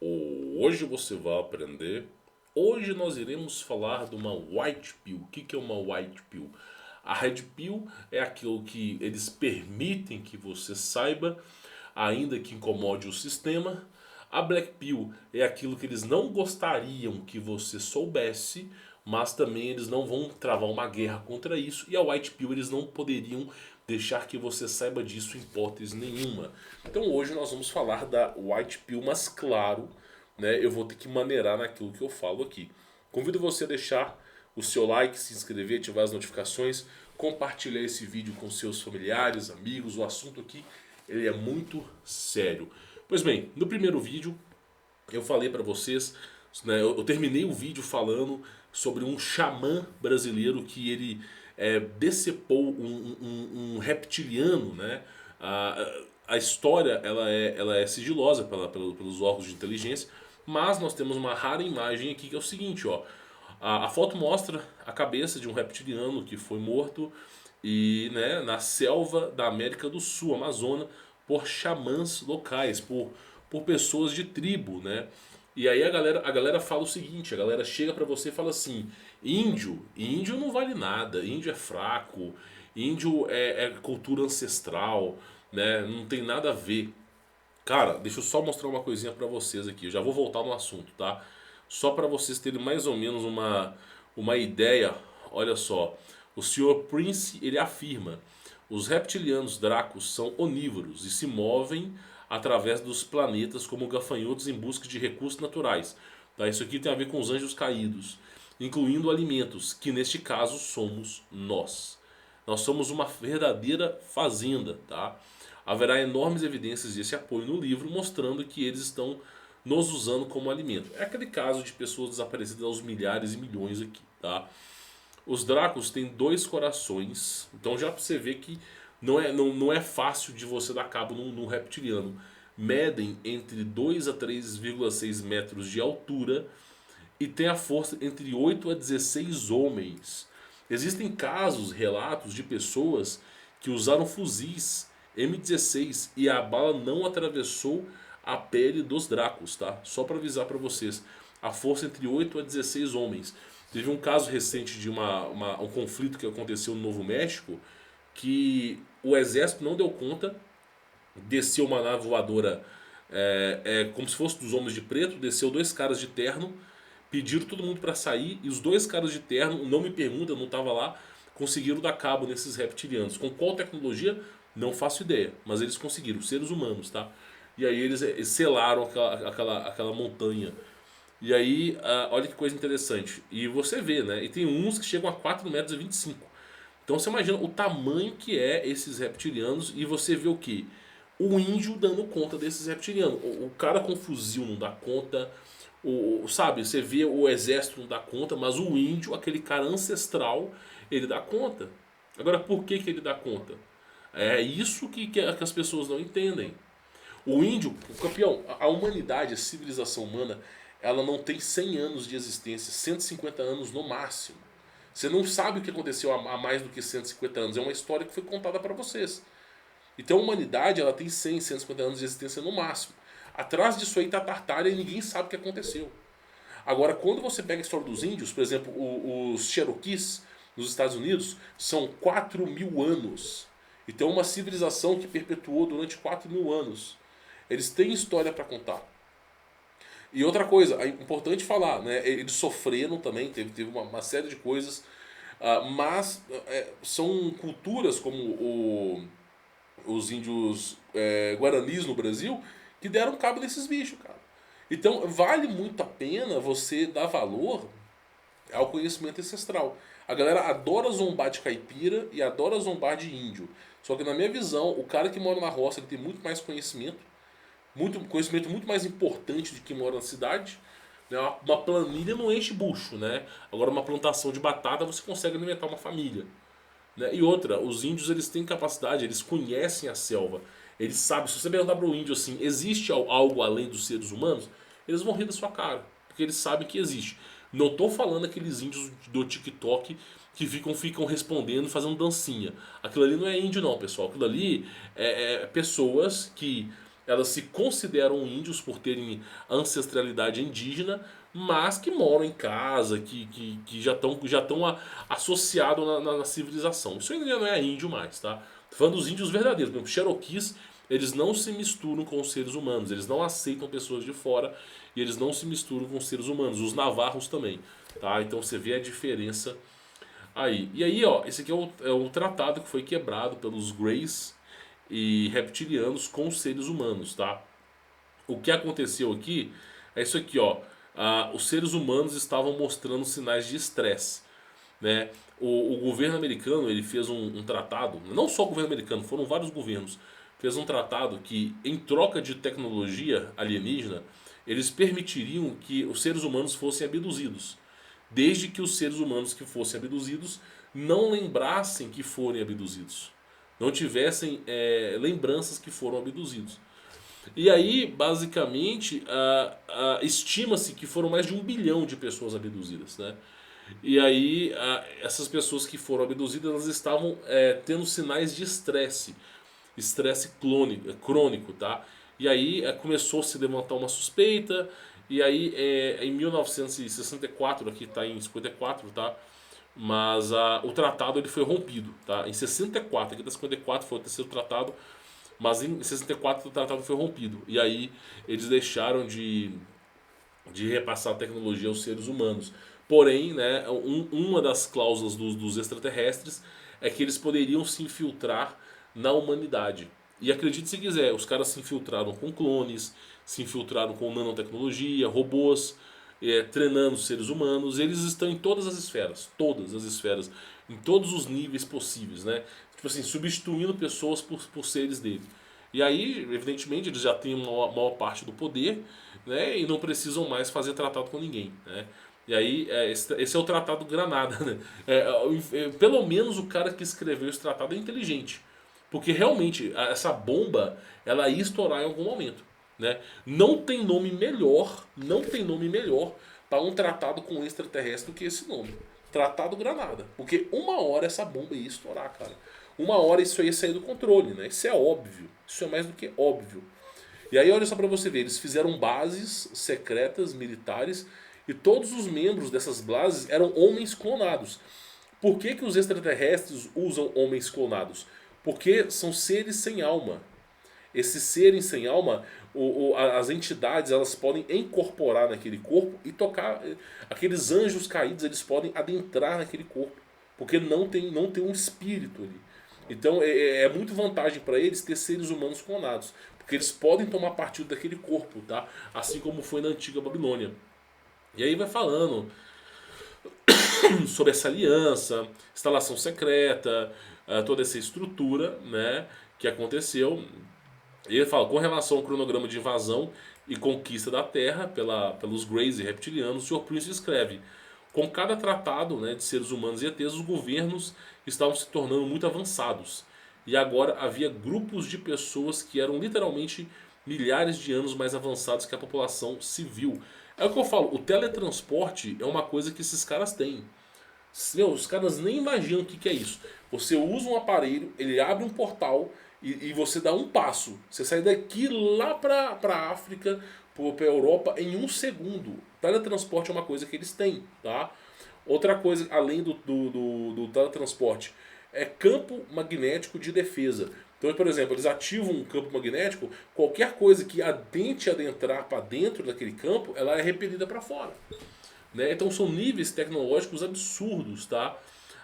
Hoje você vai aprender. Hoje nós iremos falar de uma White Pill. O que é uma White Pill? A Red Pill é aquilo que eles permitem que você saiba, ainda que incomode o sistema. A Black Pill é aquilo que eles não gostariam que você soubesse, mas também eles não vão travar uma guerra contra isso. E a White Pill eles não poderiam deixar que você saiba disso em hipótese nenhuma. Então hoje nós vamos falar da White Pill, mas claro, né, eu vou ter que maneirar naquilo que eu falo aqui. Convido você a deixar o seu like, se inscrever, ativar as notificações, compartilhar esse vídeo com seus familiares, amigos. O assunto aqui ele é muito sério. Pois bem, no primeiro vídeo eu falei para vocês, né, eu terminei o vídeo falando sobre um xamã brasileiro que ele decepou um reptiliano, né? A história ela é sigilosa pelos órgãos de inteligência, mas nós temos uma rara imagem aqui que é o seguinte, ó. A foto mostra a cabeça de um reptiliano que foi morto e, né, na selva da América do Sul, Amazônia, por xamãs locais, por pessoas de tribo, né? E aí a galera fala o seguinte, a galera chega pra você e fala assim, índio não vale nada, índio é fraco, índio é cultura ancestral, né? Não tem nada a ver. Cara, deixa eu só mostrar uma coisinha pra vocês aqui, eu já vou voltar no assunto, tá? Só pra vocês terem mais ou menos uma ideia, olha só. O Sr. Prince, ele afirma, os reptilianos dracos são onívoros e se movem através dos planetas como gafanhotos em busca de recursos naturais. Tá? Isso aqui tem a ver com os anjos caídos, incluindo alimentos, que neste caso somos nós. Nós somos uma verdadeira fazenda, tá? Haverá enormes evidências desse apoio no livro, mostrando que eles estão nos usando como alimento. É aquele caso de pessoas desaparecidas aos milhares e milhões aqui, tá? Os Dracos têm dois corações, então já pra você ver que não é fácil de você dar cabo num reptiliano. Medem entre 2 a 3,6 metros de altura e tem a força entre 8 a 16 homens. Existem casos, relatos de pessoas que usaram fuzis M16 e a bala não atravessou a pele dos Dracos, tá? Só para avisar para vocês. A força entre 8 a 16 homens. Teve um caso recente de um conflito que aconteceu no Novo México que o exército não deu conta, desceu uma nave voadora como se fosse dos Homens de Preto, desceu dois caras de terno, pediram todo mundo para sair e os dois caras de terno, não me pergunta, eu não estava lá, conseguiram dar cabo nesses reptilianos. Com qual tecnologia? Não faço ideia, mas eles conseguiram, seres humanos, tá? E aí eles selaram aquela montanha. E aí, olha que coisa interessante. E você vê, né? E tem uns que chegam a 4,25 metros. Então você imagina o tamanho que é esses reptilianos e você vê o que? O índio dando conta desses reptilianos. O cara com fuzil não dá conta. Sabe, você vê o exército não dá conta, mas o índio, aquele cara ancestral, ele dá conta. Agora, por que ele dá conta? É isso que as pessoas não entendem. O índio, o campeão, a humanidade, a civilização humana, ela não tem 100 anos de existência, 150 anos no máximo. Você não sabe o que aconteceu há mais do que 150 anos, é uma história que foi contada para vocês. Então a humanidade ela tem 100, 150 anos de existência no máximo. Atrás disso aí está a Tartária e ninguém sabe o que aconteceu. Agora, quando você pega a história dos índios, por exemplo, os Cherokees nos Estados Unidos, são 4.000 anos. Então uma civilização que perpetuou durante 4.000 anos. Eles têm história para contar. E outra coisa, é importante falar, né? Eles sofreram também, teve uma série de coisas, mas são culturas como os índios guaranis no Brasil que deram cabo desses bichos, cara. Então vale muito a pena você dar valor ao conhecimento ancestral. A galera adora zombar de caipira e adora zombar de índio. Só que na minha visão, o cara que mora na roça ele tem muito mais conhecimento, muito mais importante do que mora na cidade. Né? Uma planilha não enche bucho, né? Agora uma plantação de batata você consegue alimentar uma família. Né? E outra, os índios eles têm capacidade, eles conhecem a selva. Eles sabem, se você perguntar para o índio assim, existe algo além dos seres humanos? Eles vão rir da sua cara, porque eles sabem que existe. Não estou falando aqueles índios do TikTok que ficam respondendo, fazendo dancinha. Aquilo ali não é índio não, pessoal. Aquilo ali é pessoas que elas se consideram índios por terem ancestralidade indígena, mas que moram em casa, que já estão associados na civilização. Isso ainda não é índio mais, tá? Tô falando dos índios verdadeiros. Por exemplo, Cherokees, eles não se misturam com os seres humanos, eles não aceitam pessoas de fora e eles não se misturam com os seres humanos. Os navarros também, tá? Então você vê a diferença aí. E aí, ó, esse aqui é o tratado que foi quebrado pelos Greys e reptilianos com os seres humanos, tá? O que aconteceu aqui é isso aqui, ó. Os seres humanos estavam mostrando sinais de estresse, né? O governo americano ele fez um tratado, não só o governo americano, foram vários governos, fez um tratado que em troca de tecnologia alienígena eles permitiriam que os seres humanos fossem abduzidos, desde que os seres humanos que fossem abduzidos não lembrassem que foram abduzidos, não tivessem lembranças que foram abduzidos. E aí, basicamente, estima-se que foram mais de 1 bilhão de pessoas abduzidas, né? E aí, essas pessoas que foram abduzidas, elas estavam tendo sinais de estresse crônico, tá? E aí começou a se levantar uma suspeita, e aí em 1964, aqui está em 54, tá? Mas o tratado ele foi rompido, tá? Em 64, aqui está 54, foi o terceiro tratado, mas em 64 o tratado foi rompido. E aí eles deixaram de repassar a tecnologia aos seres humanos. Porém, né, uma das cláusulas dos extraterrestres é que eles poderiam se infiltrar na humanidade. E acredite se quiser, os caras se infiltraram com clones, se infiltraram com nanotecnologia, robôs, treinando seres humanos. Eles estão em todas as esferas, em todos os níveis possíveis, né? Tipo assim, substituindo pessoas por seres dele. E aí, evidentemente, eles já têm uma maior parte do poder, né? E não precisam mais fazer tratado com ninguém, né? E aí, esse é o Tratado Granada, né? Pelo menos o cara que escreveu esse tratado é inteligente. Porque realmente, essa bomba, ela ia estourar em algum momento, né? Não tem nome melhor para um tratado com um extraterrestre do que esse nome. Tratado Granada. Porque uma hora essa bomba ia estourar, cara. Uma hora isso ia sair do controle, né? Isso é óbvio. Isso é mais do que óbvio. E aí olha só pra você ver, eles fizeram bases secretas, militares, e todos os membros dessas bases eram homens clonados. Por que, que os extraterrestres usam homens clonados? Porque são seres sem alma. Esses seres sem alma, as entidades elas podem incorporar naquele corpo e tocar. Aqueles anjos caídos eles podem adentrar naquele corpo. Porque não tem um espírito ali. Então é muito vantagem para eles ter seres humanos clonados. Porque eles podem tomar partido daquele corpo, tá? Assim como foi na antiga Babilônia. E aí vai falando sobre essa aliança, instalação secreta, toda essa estrutura, né, que aconteceu. E ele fala, com relação ao cronograma de invasão e conquista da Terra pelos Greys e reptilianos, o Sr. Prince escreve: com cada tratado, né, de seres humanos e ETs, os governos estavam se tornando muito avançados. E agora havia grupos de pessoas que eram literalmente milhares de anos mais avançados que a população civil. É o que eu falo, o teletransporte é uma coisa que esses caras têm. Os caras nem imaginam o que é isso. Você usa um aparelho, ele abre um portal e você dá um passo. Você sai daqui lá pra África, pra Europa em 1 segundo. Teletransporte é uma coisa que eles têm, tá? Outra coisa, além do teletransporte, é campo magnético de defesa. Então, por exemplo, eles ativam um campo magnético, qualquer coisa que tente adentrar para dentro daquele campo, ela é repelida para fora. Né? Então são níveis tecnológicos absurdos, tá?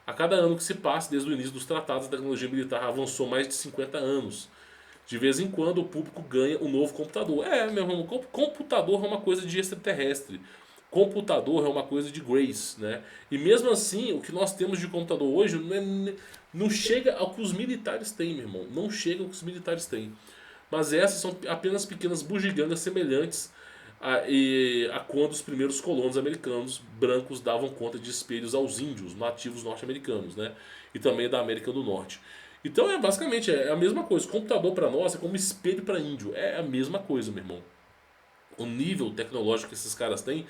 A cada ano que se passa, desde o início dos tratados, a tecnologia militar avançou mais de 50 anos. De vez em quando o público ganha um novo computador. Meu irmão, computador é uma coisa de extraterrestre. Computador é uma coisa de Grace, né? E mesmo assim, o que nós temos de computador hoje não chega ao que os militares têm, meu irmão. Não chega ao que os militares têm. Mas essas são apenas pequenas bugigangas semelhantes a quando os primeiros colonos americanos brancos davam conta de espelhos aos índios nativos norte-americanos, né? E também da América do Norte. Então basicamente a mesma coisa. Computador para nós é como espelho para índio. É a mesma coisa, meu irmão. O nível tecnológico que esses caras têm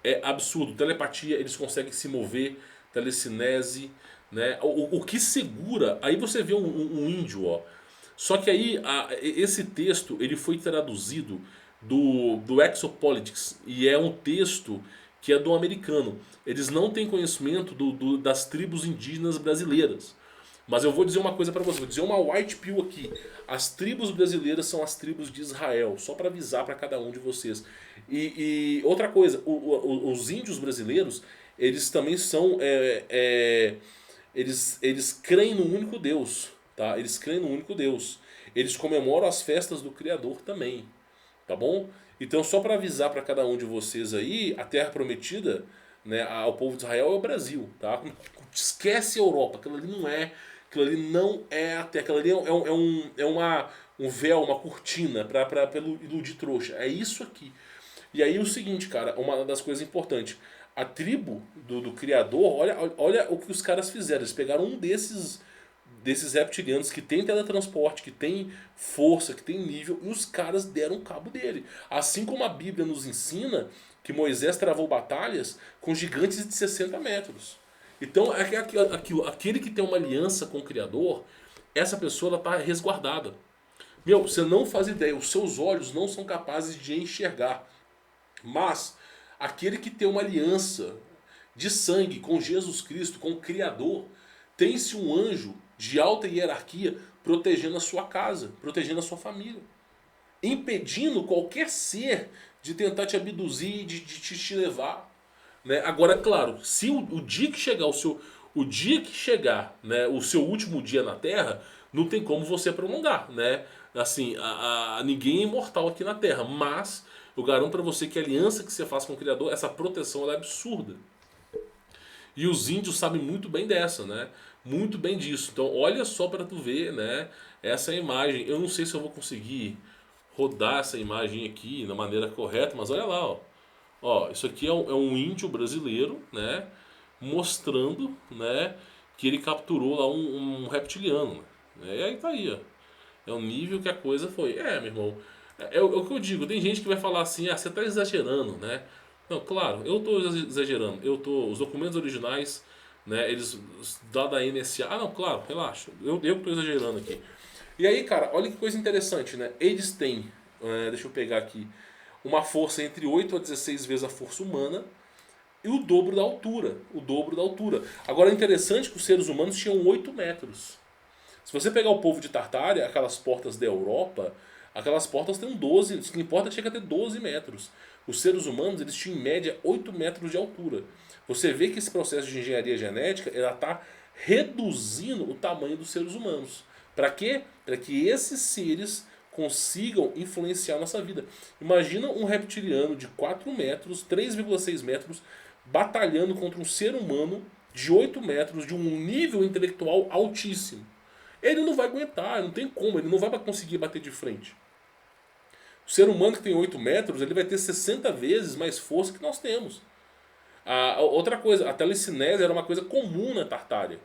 é absurdo. Telepatia, eles conseguem se mover, telecinese, né? O que segura. Aí você vê um índio, ó. Só que aí esse texto ele foi traduzido do Exopolitics e é um texto que é do americano. Eles não têm conhecimento das tribos indígenas brasileiras. Mas eu vou dizer uma coisa para você, vou dizer uma white pill aqui. As tribos brasileiras são as tribos de Israel, só para avisar para cada um de vocês. E outra coisa, os índios brasileiros, eles também são, eles creem no único Deus, tá? Eles creem no único Deus. Eles comemoram as festas do Criador também, tá bom? Então só para avisar para cada um de vocês aí, a Terra Prometida, né, ao povo de Israel é o Brasil, tá? Esquece a Europa, aquilo ali não é a Terra, aquilo ali um véu, uma cortina para iludir trouxa. É isso aqui. E aí o seguinte, cara, uma das coisas importantes. A tribo do Criador, olha o que os caras fizeram. Eles pegaram um desses reptilianos que tem teletransporte, que tem força, que tem nível, e os caras deram cabo dele. Assim como a Bíblia nos ensina que Moisés travou batalhas com gigantes de 60 metros. Então, aquele que tem uma aliança com o Criador, essa pessoa está resguardada. Meu, você não faz ideia, os seus olhos não são capazes de enxergar. Mas aquele que tem uma aliança de sangue com Jesus Cristo, com o Criador, tem-se um anjo de alta hierarquia protegendo a sua casa, protegendo a sua família, impedindo qualquer ser de tentar te abduzir, de te levar. Né? Agora, claro, se o dia que chegar né, o seu último dia na Terra, não tem como você prolongar, né? Assim, ninguém é imortal aqui na Terra, mas eu garanto para você que a aliança que você faz com o Criador, essa proteção ela é absurda. E os índios sabem muito bem dessa, né? Muito bem disso. Então, olha só para tu ver, né? Essa imagem. Eu não sei se eu vou conseguir rodar essa imagem aqui da maneira correta, mas olha lá, ó. Ó, isso aqui é um índio brasileiro, né? Mostrando, né? Que ele capturou lá um reptiliano. Né? E aí tá aí, ó. É o nível que a coisa foi. É, meu irmão. É o que eu digo. Tem gente que vai falar assim, você tá exagerando, né? Não, claro, eu tô exagerando. Os documentos originais, né? Eles da NSA. Ah, não, claro, relaxa. Eu tô exagerando aqui. E aí, cara, olha que coisa interessante, né? Eles têm, deixa eu pegar aqui, uma força entre 8 a 16 vezes a força humana e o dobro da altura. O dobro da altura. Agora é interessante que os seres humanos tinham 8 metros. Se você pegar o povo de Tartária, aquelas portas da Europa, aquelas portas têm 12, o que importa é que chega a ter 12 metros. Os seres humanos eles tinham em média 8 metros de altura. Você vê que esse processo de engenharia genética está reduzindo o tamanho dos seres humanos. Para quê? Para que esses seres consigam influenciar a nossa vida. Imagina um reptiliano de 4 metros, 3,6 metros, batalhando contra um ser humano de 8 metros, de um nível intelectual altíssimo. Ele não vai aguentar, não tem como, ele não vai conseguir bater de frente. O ser humano que tem 8 metros, ele vai ter 60 vezes mais força que nós temos. Outra coisa, a telecinésia era uma coisa comum na Tartária.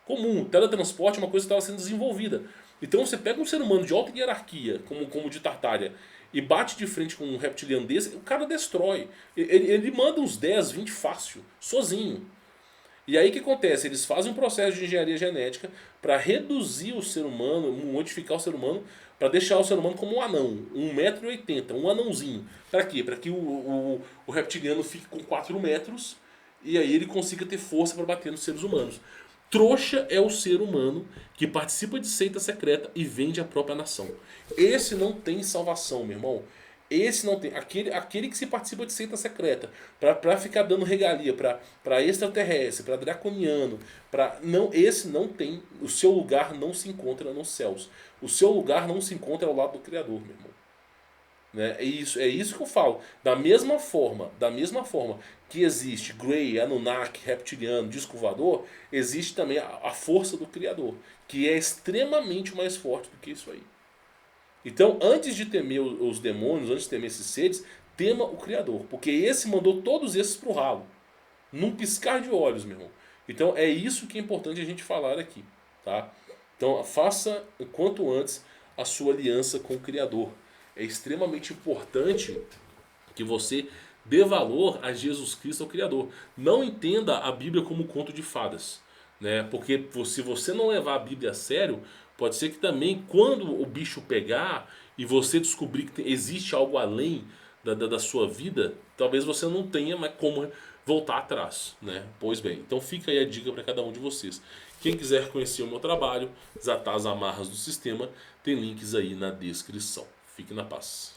Comum, o teletransporte é uma coisa que estava sendo desenvolvida. Então você pega um ser humano de alta hierarquia, como o de Tartária, e bate de frente com um reptiliano desse, o cara destrói. Ele manda uns 10, 20 fácil, sozinho. E aí o que acontece? Eles fazem um processo de engenharia genética para reduzir o ser humano, modificar o ser humano, para deixar o ser humano como um anão, 1,80 m, um anãozinho. Para quê? Para que o reptiliano fique com 4 metros e aí ele consiga ter força para bater nos seres humanos. Trouxa é o ser humano que participa de seita secreta e vende a própria nação. Esse não tem salvação, meu irmão. Esse não tem. Aquele que se participa de seita secreta pra ficar dando regalia pra extraterrestre, pra draconiano, esse não tem. O seu lugar não se encontra nos céus. O seu lugar não se encontra ao lado do Criador, meu irmão. Né? É isso que eu falo. Da mesma forma que existe Grey, Anunnaki, Reptiliano, Disco Voador, existe também a força do Criador, que é extremamente mais forte do que isso aí. Então, antes de temer os demônios, antes de temer esses seres, tema o Criador, porque esse mandou todos esses pro ralo, num piscar de olhos, meu irmão. Então, é isso que é importante a gente falar aqui, tá? Então, faça o quanto antes a sua aliança com o Criador. É extremamente importante que você dê valor a Jesus Cristo, ao Criador. Não entenda a Bíblia como um conto de fadas, né? Porque se você não levar a Bíblia a sério, Pode ser que também quando o bicho pegar e você descobrir que existe algo além da sua vida, talvez você não tenha mais como voltar atrás, né? Pois bem, então fica aí a dica para cada um de vocês. Quem quiser conhecer o meu trabalho, desatar as amarras do sistema, tem links aí na descrição. Fique na paz.